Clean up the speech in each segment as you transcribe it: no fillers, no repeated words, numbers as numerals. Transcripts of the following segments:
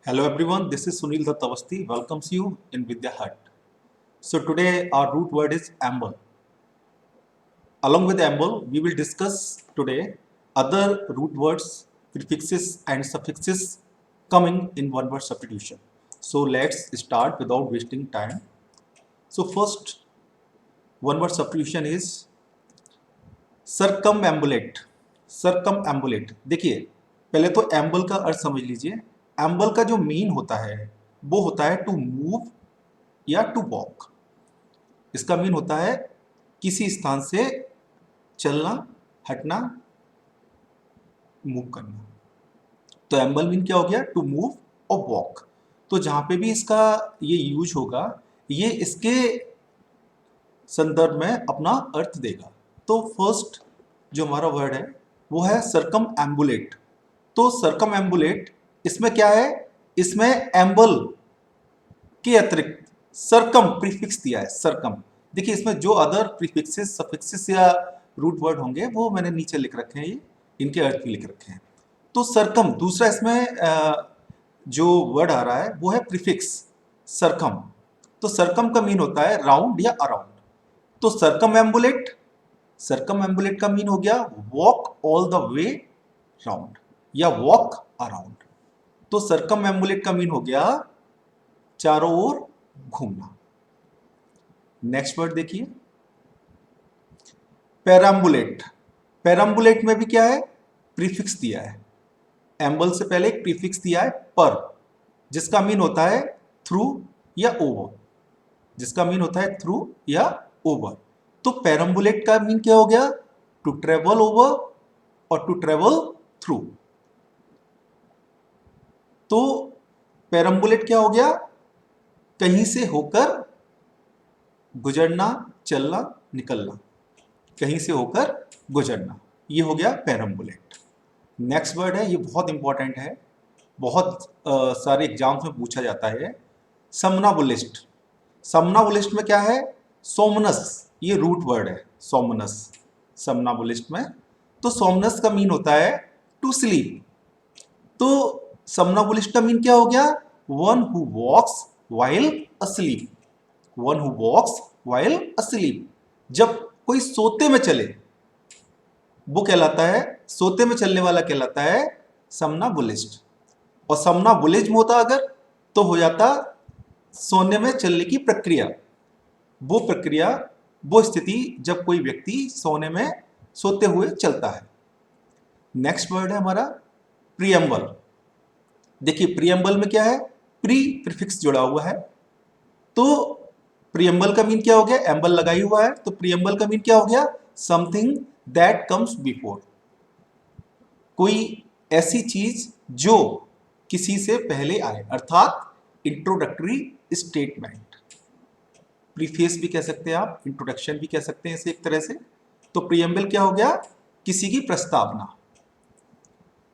Hello everyone, this is Sunil Dutt Awasthi welcomes you in Vidya Hut. So today our root word is amble. Along with amble, we will discuss today other root words, prefixes and suffixes coming in one word substitution. So let's start without wasting time. So first one word substitution is circumambulate. circumambulate देखिए पहले तो एम्बल का अर्थ समझ लीजिए। एम्बल का जो mean होता है वो होता है टू मूव या टू वॉक। इसका मीन होता है किसी स्थान से चलना, हटना, मूव करना। तो एम्बल मीन क्या हो गया? टू मूव और वॉक। तो जहां पे भी इसका ये यूज होगा ये इसके संदर्भ में अपना अर्थ देगा। तो फर्स्ट जो हमारा वर्ड है वो है सर्कमएम्बुलेट। तो सर्कमएम्बुलेट इसमें क्या है? इसमें एम्बल के अतिरिक्त सर्कम प्रीफिक्स दिया है। सर्कम देखिए इसमें जो अदर प्रीफिक्सेस सफिक्सेस या रूट वर्ड होंगे वो मैंने नीचे लिख रखे हैं, ये इनके अर्थ भी लिख रखे हैं। तो सर्कम दूसरा इसमें जो वर्ड आ रहा है वो है प्रीफिक्स सर्कम। तो सर्कम का मीन होता है राउंड या अराउंड। तो सर्कमएम्बुलेट, सर्कमएम्बुलेट का मीन हो गया walk all the way round या वॉक अराउंड। तो सर्कमएम्बुलेट का मीन हो गया चारों ओर घूमना। नेक्स्ट वर्ड देखिए पेराम्बुलेट। पेराम्बुलेट में भी क्या है? प्रीफिक्स दिया है। एम्बल से पहले एक प्रीफिक्स दिया है पर, जिसका मीन होता है थ्रू या ओवर, जिसका मीन होता है थ्रू या ओवर। तो पेराम्बुलेट का मीन क्या हो गया? टू ट्रेवल ओवर और टू ट्रेवल थ्रू। तो पेराम्बुलेट क्या हो गया? कहीं से होकर गुजरना, चलना, निकलना, कहीं से होकर गुजरना, ये हो गया पेराम्बुलेट। नेक्स्ट वर्ड है, ये बहुत इंपॉर्टेंट है, बहुत सारे एग्जाम्स में पूछा जाता है, समनाबुलिस्ट। समनाबुलिस्ट में क्या है? सोमनस, ये रूट वर्ड है सोमनस समनाबुलिस्ट में। तो सोमनस का मीन होता है टू स्लीप। तो समनाबुलिस्ट का मीन क्या हो गया? One who walks while asleep। One who walks while asleep, जब कोई सोते में चले वो कहलाता है, सोते में चलने वाला कहलाता है समनाबुलिस्ट। और समनाबुलिज्म होता अगर तो हो जाता सोने में चलने की प्रक्रिया। वो प्रक्रिया, वो स्थिति जब कोई व्यक्ति सोने में सोते हुए चलता है। नेक्स्ट वर्ड है हमारा प्रीएम्बल। देखिए प्रीएम्बल में क्या है? प्री प्रीफिक्स जुड़ा हुआ है। तो प्रीएम्बल का मीन क्या हो गया? एम्बल लगाई हुआ है तो प्रीएम्बल का मीन क्या हो गया? समथिंग दैट कम्स बिफोर, कोई ऐसी चीज जो किसी से पहले आए, अर्थात इंट्रोडक्टरी स्टेटमेंट। प्रीफेस भी कह सकते हैं आप, इंट्रोडक्शन भी कह सकते हैं इसे एक तरह से। तो प्रीएम्बल क्या हो गया? किसी की प्रस्तावना।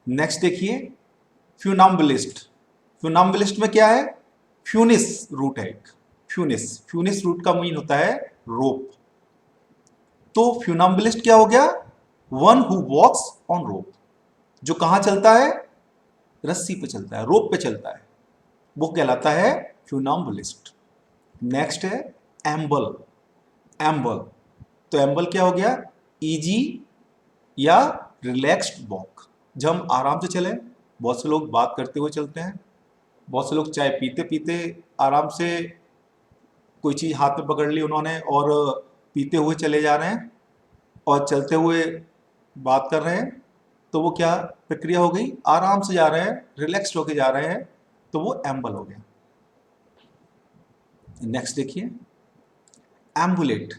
नेक्स्ट देखिए फ्यूनाम्बुलिस्ट। फ्यूनाम्बुलिस्ट में क्या है? फ्यूनिस रूट है एक, फ्यूनिस। फ्यूनिस रूट का मीन होता है रोप। तो फ्यूनाम्बुलिस्ट क्या हो गया? वन हु वॉक्स ऑन रोप, जो कहां चलता है? रस्सी पे चलता है, रोप पे चलता है, वो कहलाता है फ्यूनाम्बुलिस्ट। नेक्स्ट है एम्बल। एम्बल, तो एम्बल क्या हो गया? इजी या रिलैक्स्ड वॉक, जब हम आराम से चलें। बहुत से लोग बात करते हुए चलते हैं, बहुत से लोग चाय पीते पीते आराम से कोई चीज़ हाथ में पकड़ ली उन्होंने और पीते हुए चले जा रहे हैं और चलते हुए बात कर रहे हैं। तो वो क्या प्रक्रिया हो गई? आराम से जा रहे हैं, रिलैक्स्ड होके जा रहे हैं, तो वो एम्बल हो गया। नेक्स्ट देखिए एम्बुलेट।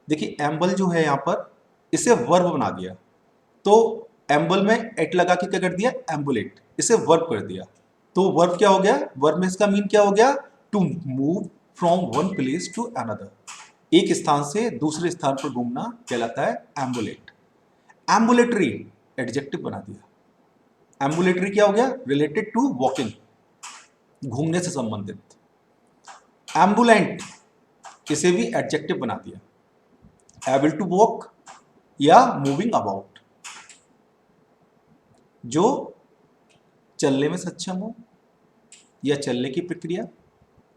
देखिए एम्बल जो है यहाँ पर इसे वर्ब बना दिया। तो एम्बल में एट लगा के क्या कर दिया? एम्बुलेट, इसे वर्ब कर दिया। तो वर्ब क्या हो गया? वर्ब में इसका मीन क्या हो गया? To move from one place to another, एक स्थान से दूसरे स्थान पर घूमना कहलाता है एम्बुलेट। एम्बुलेटरी एडजेक्टिव बना दिया। एम्बुलेटरी क्या हो गया? रिलेटेड टू वॉकिंग, घूमने से संबंधित। एम्बुलेंट, इसे भी एडजेक्टिव बना दिया। एबल टू वॉक या मूविंग अबाउट, जो चलने में सक्षम हो, या चलने की प्रक्रिया,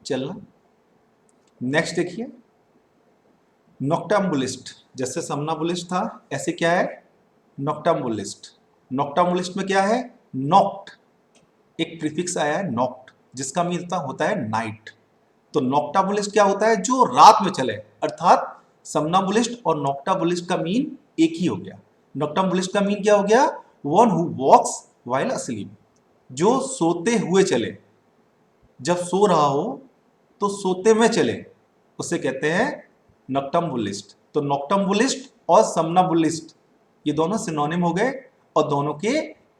चलना। नेक्स्ट देखिए, नॉक्टाम्बुलिस्ट, जैसे समनाबुलिस्ट था ऐसे क्या है, नॉक्टाम्बुलिस्ट। नॉक्टाम्बुलिस्ट में क्या है, नॉक्ट, एक प्रीफिक्स आया है नॉक्ट, जिसका मीन होता है नाइट। तो नॉक्टाबुलिस्ट क्या होता है, जो रात में चले, अर्थात समनाबुलिस्ट और नॉक्टाबुलिस्ट का मीन एक ही हो गया। नॉक्टाबुलिस्ट का मीन क्या हो गया, one who walks while asleep, जो सोते हुए चले, जब सो रहा हो तो सोते में चले, उसे कहते हैं नॉक्टम्बुलिस्ट। तो नॉक्टम्बुलिस्ट और समनाबुलिस्ट ये दोनों सिनोनिम हो गए और दोनों के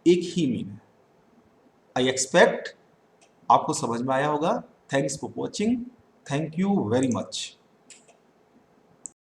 एक ही मीन है। आई एक्सपेक्ट आपको समझ में आया होगा। Thanks for watching, thank you very much.